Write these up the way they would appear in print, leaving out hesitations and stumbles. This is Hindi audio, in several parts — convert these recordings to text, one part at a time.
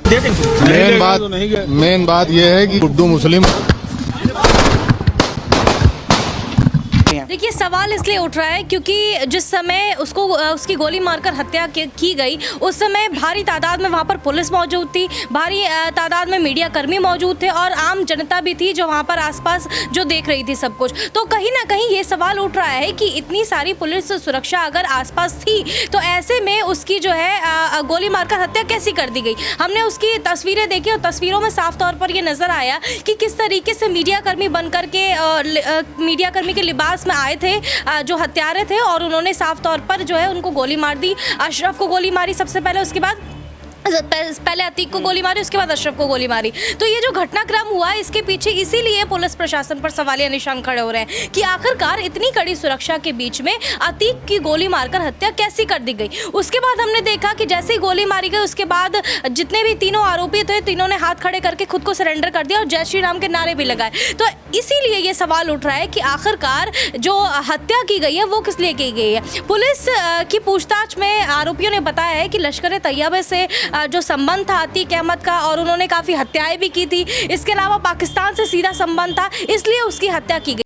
मेन बात यह है कि गुड्डू मुस्लिम। देखिए, सवाल इसलिए उठ रहा है क्योंकि जिस समय उसको उसकी गोली मारकर हत्या की गई, उस समय भारी तादाद में वहाँ पर पुलिस मौजूद थी, भारी तादाद में मीडिया कर्मी मौजूद थे और आम जनता भी थी जो वहाँ पर आसपास जो देख रही थी सब कुछ। तो कहीं ना कहीं ये सवाल उठ रहा है कि इतनी सारी पुलिस सुरक्षा अगर आसपास थी तो ऐसे में उसकी जो है गोली मारकर हत्या कैसी कर दी गई। हमने उसकी तस्वीरें देखी और तस्वीरों में साफ तौर पर ये नजर आया कि किस तरीके से मीडिया कर्मी बनकर के मीडिया कर्मी के लिबास में आए थे जो हत्यारे थे और उन्होंने साफ तौर पर जो है उनको गोली मार दी। अशरफ को गोली मारी सबसे पहले, उसके बाद पहले अतीक को गोली मारी, उसके बाद अशरफ को गोली मारी। तो ये जो घटनाक्रम हुआ इसके पीछे इसीलिए पुलिस प्रशासन पर सवालिया निशान खड़े हो रहे हैं कि आखिरकार इतनी कड़ी सुरक्षा के बीच में अतीक की गोली मारकर हत्या कैसी कर दी गई। उसके बाद हमने देखा कि जैसे ही गोली मारी गई उसके बाद जितने भी तीनों आरोपी थे तीनों ने हाथ खड़े करके खुद को सरेंडर कर दिया और जय श्री राम के नारे भी लगाए। तो इसीलिए ये सवाल उठ रहा है कि आखिरकार जो हत्या की गई है वो किस लिए की गई है। पुलिस की पूछताछ में आरोपियों ने बताया है कि लश्कर तैयबा से जो संबंध था अतीक अहमद का और उन्होंने काफ़ी हत्याएं भी की थी। इसके अलावा पाकिस्तान से सीधा संबंध था, इसलिए उसकी हत्या की गई।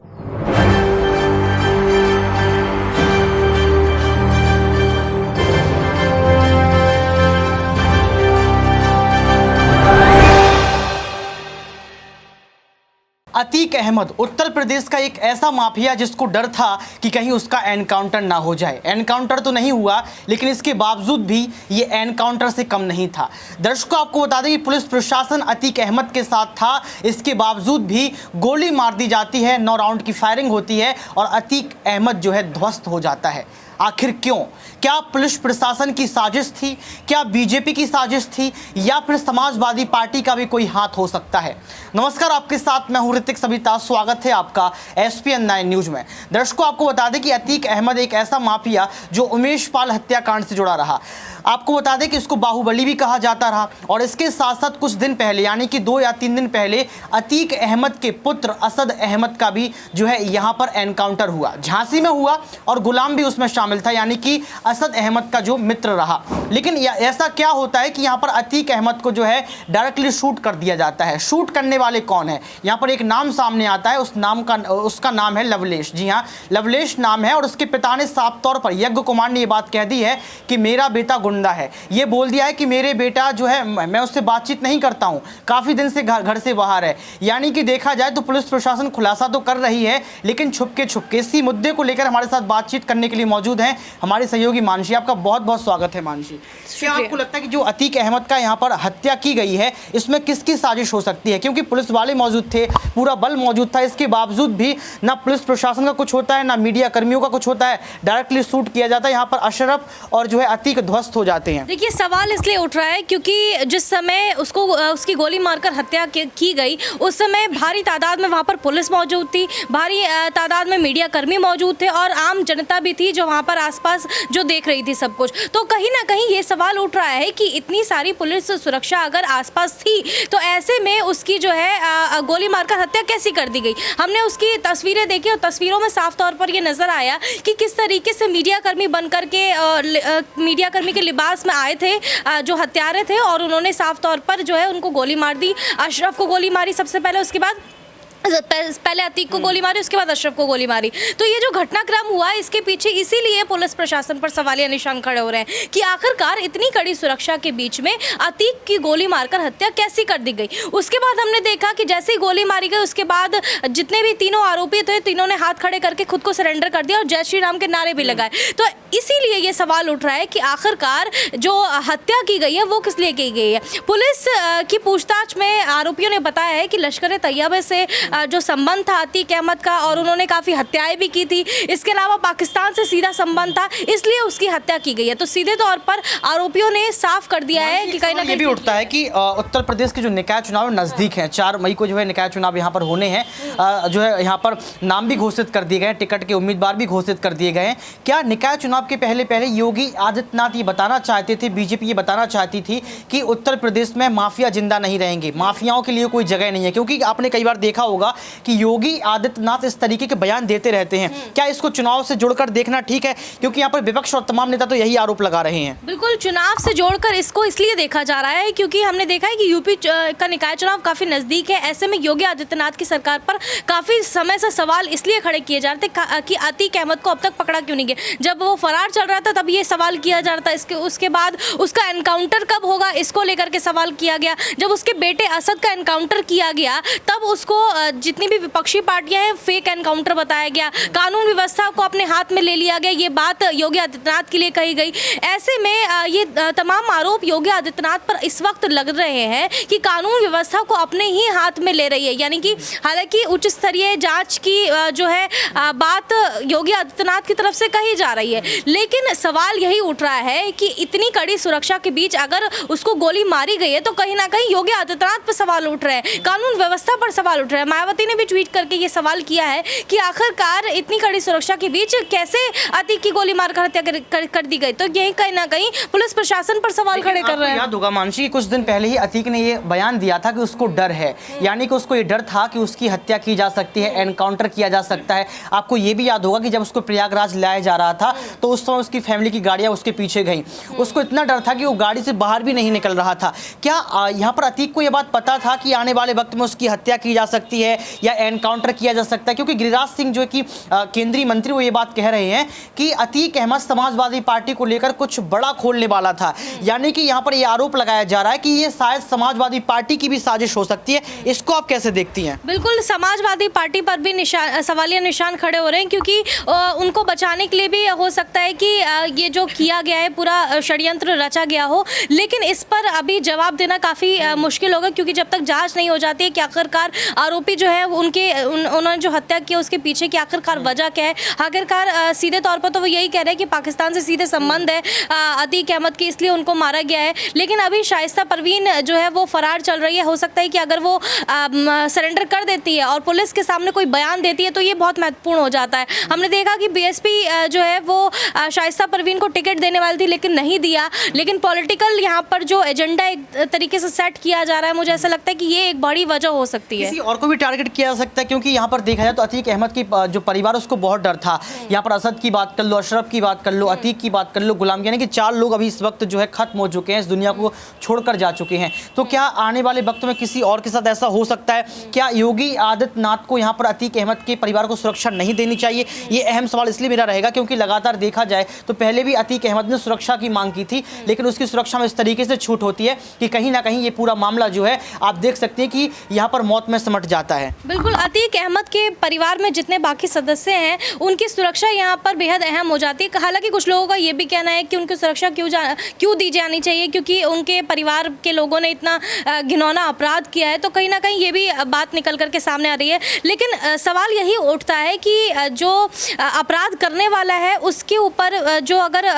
अतीक अहमद उत्तर प्रदेश का एक ऐसा माफिया जिसको डर था कि कहीं उसका एनकाउंटर ना हो जाए। एनकाउंटर तो नहीं हुआ, लेकिन इसके बावजूद भी ये एनकाउंटर से कम नहीं था। दर्शकों, आपको बता दें कि पुलिस प्रशासन अतीक अहमद के साथ था, इसके बावजूद भी गोली मार दी जाती है, 9 राउंड की फायरिंग होती है और अतीक अहमद जो है ध्वस्त हो जाता है। आखिर क्यों? क्या पुलिस प्रशासन की साजिश थी? क्या बीजेपी की साजिश थी? या फिर समाजवादी पार्टी का भी कोई हाथ हो सकता है? नमस्कार, आपके साथ मैं हूं ऋतिक सविता। स्वागत है आपका SPN 9 न्यूज में। दर्शकों, आपको बता दें कि अतीक अहमद एक ऐसा माफिया जो उमेश पाल हत्याकांड से जुड़ा रहा। आपको बता दें कि इसको बाहुबली भी कहा जाता रहा और इसके साथ साथ कुछ दिन पहले यानी कि 2 या 3 दिन पहले अतीक अहमद के पुत्र असद अहमद का भी जो है यहाँ पर एनकाउंटर हुआ। झांसी में हुआ और गुलाम भी उसमें शामिल था, यानी कि असद अहमद का जो मित्र रहा। लेकिन ऐसा क्या होता है कि यहाँ पर अतीक अहमद को जो है डायरेक्टली शूट कर दिया जाता है। शूट करने वाले कौन है? यहाँ पर एक नाम सामने आता है, उसका नाम है लवलेश। जी हाँ, लवलेश नाम है और उसके पिता ने साफ तौर पर, यज्ञ कुमार ने ये बात कह दी है कि मेरा बेटा गुंडा है। ये बोल दिया है कि मेरे बेटा जो है मैं उससे बातचीत नहीं करता हूँ, काफ़ी दिन से घर से बाहर है। यानी कि देखा जाए तो पुलिस प्रशासन खुलासा तो कर रही है, लेकिन छुपके इसी मुद्दे को लेकर हमारे साथ बातचीत करने के लिए मौजूद हैं हमारे सहयोगी मानसी। आपका बहुत बहुत स्वागत है मानसी। क्या आपको लगता है कि जो अतीक अहमद का यहाँ पर हत्या की गई है इसमें किसकी साजिश हो सकती है? क्योंकि पुलिस वाले मौजूद थे, पूरा बल मौजूद था, इसके बावजूद भी ना पुलिस प्रशासन का कुछ होता है ना मीडिया कर्मियों का कुछ होता है, डायरेक्टली शूट किया जाता है। यहाँ पर अशरफ और जो है अतीक ध्वस्त हो जाते हैं। देखिए, सवाल इसलिए उठ रहा है क्योंकि जिस समय उसकी गोली मारकर हत्या की गई उस समय भारी तादाद में वहाँ पर पुलिस मौजूद थी, भारी तादाद में मीडिया कर्मी मौजूद थे और आम जनता भी थी जो वहाँ पर आसपास जो देख रही थी सब कुछ। तो कहीं ना कहीं ये सवाल उठ रहा है कि इतनी सारी पुलिस सुरक्षा अगर आसपास थी तो ऐसे में उसकी जो है गोली मारकर हत्या कैसी कर दी गई। हमने उसकी तस्वीरें देखी और तस्वीरों में साफ तौर पर ये नजर आया कि किस तरीके से मीडिया कर्मी बनकर के मीडिया कर्मी के लिबास में आए थे जो हत्यारे थे और उन्होंने साफ तौर पर जो है उनको गोली मार दी। अशरफ को गोली मारी सबसे पहले, उसके बाद पहले अतीक को गोली मारी, उसके बाद अशरफ को गोली मारी। तो ये जो घटनाक्रम हुआ इसके पीछे इसीलिए पुलिस प्रशासन पर सवालिया निशान खड़े हो रहे हैं कि आखिरकार इतनी कड़ी सुरक्षा के बीच में अतीक की गोली मारकर हत्या कैसी कर दी गई। उसके बाद हमने देखा कि जैसे ही गोली मारी गई उसके बाद जितने भी तीनों आरोपी थे तीनों ने हाथ खड़े करके खुद को सरेंडर कर दिया और जय श्री राम के नारे भी लगाए। तो इसीलिए ये सवाल उठ रहा है कि आखिरकार जो हत्या की गई है वो किस लिए की गई है। पुलिस की पूछताछ में आरोपियों ने बताया है कि लश्कर तैयबा से जो संबंध था अतीक अहमद का और उन्होंने काफ़ी हत्याएं भी की थी। इसके अलावा पाकिस्तान से सीधा संबंध था, इसलिए उसकी हत्या की गई है। तो सीधे तौर पर आरोपियों ने साफ कर दिया है कि कहीं ना कहीं ये भी उठता है कि उत्तर प्रदेश के जो निकाय चुनाव नज़दीक हैं, 4 मई को जो है निकाय चुनाव यहाँ पर होने हैं। जो है यहाँ पर नाम भी घोषित कर दिए गए हैं, टिकट के उम्मीदवार भी घोषित कर दिए गए हैं। क्या निकाय चुनाव के पहले योगी आदित्यनाथ ये बताना चाहते थे, बीजेपी ये बताना चाहती थी कि उत्तर प्रदेश में माफिया जिंदा नहीं रहेंगे, माफियाओं के लिए कोई जगह नहीं है? क्योंकि आपने कई बार देखा होगा होगा कि योगी आदित्यनाथ इस तरीके के बयान देते रहते हैं, क्या इसको चुनाव से जोड़कर देखना ठीक है? क्योंकि यहाँ पर विपक्ष और तमाम नेता तो यही आरोप लगा रहे हैं। बिल्कुल, चुनाव से जोड़कर इसको इसलिए देखा जा रहा है क्योंकि हमने देखा है कि यूपी का निकाय चुनाव काफी नजदीक है। ऐसे में योगी आदित्यनाथ की सरकार पर काफी समय से सवाल इसलिए खड़े किए जा रहे थे कि अतीक अहमद को अब तक पकड़ा क्यों नहीं गया। जब वो फरार चल रहा था तब ये सवाल किया जा रहा था, उसके बाद उसका एनकाउंटर कब होगा इसको लेकर के सवाल किया गया। जब उसके बेटे असद का एनकाउंटर किया गया तब उसको जितनी भी विपक्षी पार्टियां हैं फेक एनकाउंटर बताया गया, कानून व्यवस्था को अपने हाथ में ले लिया गया, ये बात योगी आदित्यनाथ के लिए कही गई। ऐसे में ये तमाम आरोप योगी आदित्यनाथ पर इस वक्त लग रहे हैं कि कानून व्यवस्था को अपने ही हाथ में ले रही है। यानी कि हालांकि उच्च स्तरीय जांच की जो है बात योगी आदित्यनाथ की तरफ से कही जा रही है, लेकिन सवाल यही उठ रहा है कि इतनी कड़ी सुरक्षा के बीच अगर उसको गोली मारी गई है तो कहीं ना कहीं योगी आदित्यनाथ पर सवाल उठ रहे हैं, कानून व्यवस्था पर सवाल उठ रहा है। मायावती ने भी ट्वीट करके ये सवाल किया है कि आखिरकार इतनी कड़ी सुरक्षा के बीच कैसे अतीक की गोली मारकर हत्या कर दी गई। तो यही कहीं ना कहीं पुलिस प्रशासन पर सवाल खड़े कर रहे हैं। याद होगा मानसी, कुछ दिन पहले ही अतीक ने ये बयान दिया था कि उसको डर है, यानी कि उसको ये डर था कि उसकी हत्या की जा सकती है, एनकाउंटर किया जा सकता है। आपको ये भी याद होगा कि जब उसको प्रयागराज लाया जा रहा था तो उस समय उसकी फैमिली की गाड़ियां उसके पीछे गईं। उसको इतना डर था कि वो गाड़ी से बाहर भी नहीं निकल रहा था। क्या यहाँ पर अतीक को यह बात पता था कि आने वाले वक्त में उसकी हत्या की जा सकती है या एनकाउंटर किया जा सकता है? क्योंकि गिरिराज सिंह जो कि केंद्रीय मंत्री, वो ये बात कह रहे हैं कि अतीक अहमद समाजवादी पार्टी को लेकर कुछ बड़ा खोलने वाला था। यानी कि यहाँ पर यह आरोप लगाया जा रहा है कि ये शायद समाजवादी पार्टी की भी साजिश हो सकती है। इसको आप कैसे देखती हैं? बिल्कुल, समाजवादी पार्टी पर भी सवालिया निशान खड़े हो रहे हैं क्योंकि उनको बचाने के लिए भी हो सकता है कि ये जो किया गया है पूरा षड्यंत्र रचा गया हो, लेकिन इस पर अभी जवाब देना काफ़ी मुश्किल होगा क्योंकि जब तक जांच नहीं हो जाती है कि आखिरकार आरोपी जो है उन्होंने जो हत्या की उसके पीछे की आखिरकार वजह क्या है। आखिरकार सीधे तौर पर तो वो यही कह रहे हैं कि पाकिस्तान से सीधे संबंध है अतीक अहमद की, इसलिए उनको मारा गया है। लेकिन अभी शाइस्ता परवीन जो है वो फरार चल रही है। हो सकता है कि अगर वो सरेंडर कर देती है और पुलिस के सामने कोई बयान देती है तो ये बहुत महत्वपूर्ण हो जाता है। हमने देखा कि बीएसपी जो है वो शाइस्ता परवीन को टिकट देने वाली थी लेकिन नहीं दिया। लेकिन पॉलिटिकल यहाँ पर जो एजेंडा एक तरीके से सेट किया जा रहा है, मुझे ऐसा लगता है कि ये एक बड़ी वजह हो सकती है। किसी और को भी टारगेट किया जा सकता है क्योंकि यहाँ पर देखा जाए तो अतीक अहमद की जो परिवार उसको बहुत डर था। यहाँ पर असद की बात कर लो, अशरफ की बात कर लो, अतीक की बात कर लो, गुलाम, यानी कि 4 लोग अभी इस वक्त जो है खत्म हो चुके हैं, इस दुनिया को छोड़कर जा चुके हैं। तो क्या आने वाले वक्त में किसी और के साथ ऐसा हो सकता है? क्या योगी आदित्यनाथ को यहाँ पर अतीक अहमद के परिवार को सुरक्षा नहीं देनी चाहिए? ये अहम सवाल इसलिए मेरा रहेगा क्योंकि लगातार देखा जाए तो पहले भी अतीक अहमद ने सुरक्षा की मांग की थी, लेकिन उसकी सुरक्षा में इस तरीके से छूट होती है कि कहीं ना कहीं ये पूरा मामला जो है आप देख सकते हैं कि यहाँ पर मौत में सिमट जाता है। बिल्कुल, अतीक अहमद के परिवार में जितने बाकी सदस्य हैं उनकी सुरक्षा यहाँ पर बेहद अहम हो जाती है। हालांकि कुछ लोगों का ये भी कहना है कि उनकी सुरक्षा क्यों दी जानी चाहिए क्योंकि उनके परिवार के लोगों ने इतना घिनौना अपराध किया है, तो कहीं ना कहीं ये भी बात निकल करके सामने आ रही है। लेकिन सवाल यही उठता है कि जो अपराध करने वाला है उसके ऊपर जो अगर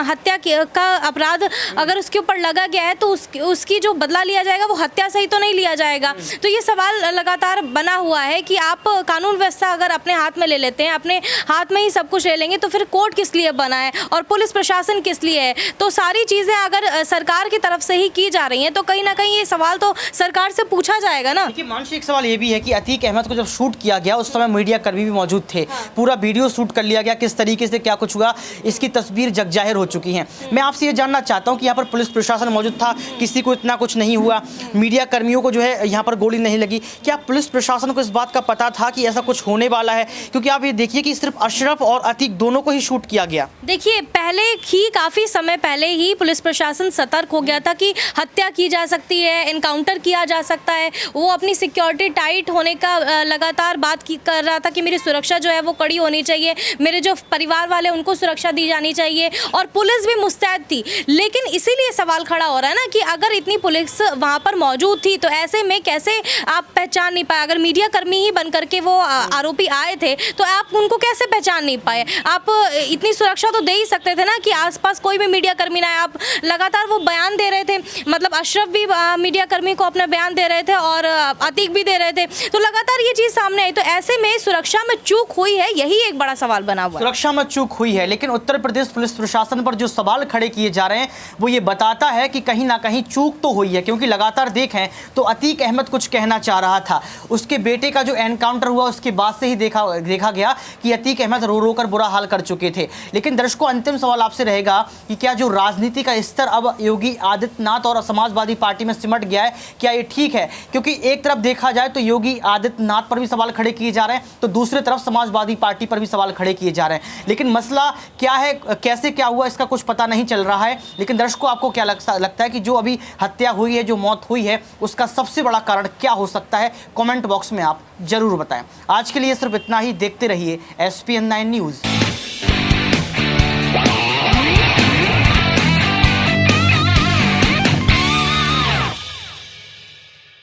हत्या का अपराध अगर उसके ऊपर लगा गया है तो उसकी जो बदला लिया जाएगा वो हत्या से ही तो नहीं लिया जाएगा। तो ये सवाल लगातार बना हुआ है कि आप कानून व्यवस्था अगर अपने हाथ में ले लेते हैं, अपने हाथ में ही सब कुछ ले लेंगे तो फिर कोर्ट किस लिए बना है और पुलिस प्रशासन किस लिए है? तो सारी चीज़ें अगर सरकार की तरफ से ही की जा रही हैं तो कहीं ना कहीं ये सवाल तो सरकार से पूछा जाएगा ना। देखिए मानसी, एक सवाल ये भी है कि अतीक अहमद को जब शूट किया गया उस समय मीडिया कर्मी भी मौजूद थे, पूरा वीडियो शूट कर लिया गया, किस तरीके से क्या कुछ हुआ इसकी तस्वीर जगजाहिर हो चुकी है। मैं आपसे ये जानना चाहता हूँ कि यहाँ पर पुलिस प्रशासन मौजूद था, किसी को इतना कुछ नहीं हुआ, मीडिया कर्मियों को जो है यहाँ पर गोली नहीं लगी, क्या पुलिस प्रशासन को इस बात का पता था कि ऐसा कुछ होने वाला है? क्योंकि आप ये देखिए कि सिर्फ अशरफ और अतीक दोनों को ही शूट किया गया। देखिए पहले ही काफ़ी समय पहले ही पुलिस प्रशासन सतर्क हो गया था कि हत्या की जा सकती है, एनकाउंटर किया जा सकता है। वो अपनी सिक्योरिटी टाइट होने का लगातार बात कर रहा था कि मेरी सुरक्षा जो है वो कड़ी होनी चाहिए, मेरे जो परिवार वाले उनको सुरक्षा दी जानी चाहिए और पुलिस भी मुस्तैद थी। लेकिन इसीलिए सवाल खड़ा हो रहा है ना कि अगर इतनी पुलिस वहाँ पर मौजूद थी तो ऐसे में कैसे आप पहचान नहीं पाए? अगर मीडिया कर्मी ही बन करके वो आरोपी आए थे तो आप उनको कैसे पहचान नहीं पाए? आप इतनी सुरक्षा तो दे ही सकते थे ना कि आसपास कोई भी मीडिया कर्मी ना आए। आप लगातार वो बयान दे रहे थे, मतलब अशरफ भी मीडिया कर्मी को अपना बयान दे रहे थे और अतीक भी दे रहे थे, तो लगातार ये चीज़ सामने आई। तो ऐसे में सुरक्षा में चूक हुई है, यही एक बड़ा सवाल बना हुआ है। सुरक्षा में चूक हुई है, लेकिन उत्तर प्रदेश पुलिस प्रशासन पर जो सवाल खड़े किए जा रहे हैं वो ये बताता है कि कहीं ना कहीं चूक तो हुई है, क्योंकि लगातार देखें तो अतीक अहमद कुछ कहना चाह रहा था, उसके बेटे का जो एनकाउंटर हुआ उसके बाद से ही देखा गया कि अतीक अहमद रो रो कर बुरा हाल कर चुके थे। लेकिन दर्शकों, अंतिम सवाल आपसे रहेगा कि क्या जो राजनीति का स्तर अब योगी आदित्यनाथ और समाजवादी पार्टी में सिमट गया है, क्या ये ठीक है? क्योंकि एक तरफ देखा जाए तो योगी आदित्यनाथ पर भी सवाल खड़े किए जा रहे हैं, तो दूसरी तरफ समाजवादी पार्टी पर भी सवाल खड़े किए जा रहे हैं। लेकिन मसला क्या है, कैसे क्या हुआ, इसका कुछ पता नहीं चल रहा है। लेकिन दर्शकों, आपको क्या लगता है कि जो अभी हत्या हुई है, जो मौत हुई है, उसका सबसे बड़ा कारण क्या हो सकता है? कमेंट बॉक्स में आप जरूर बताएं। आज के लिए सिर्फ इतना ही। देखते रहिए SPN9 न्यूज़।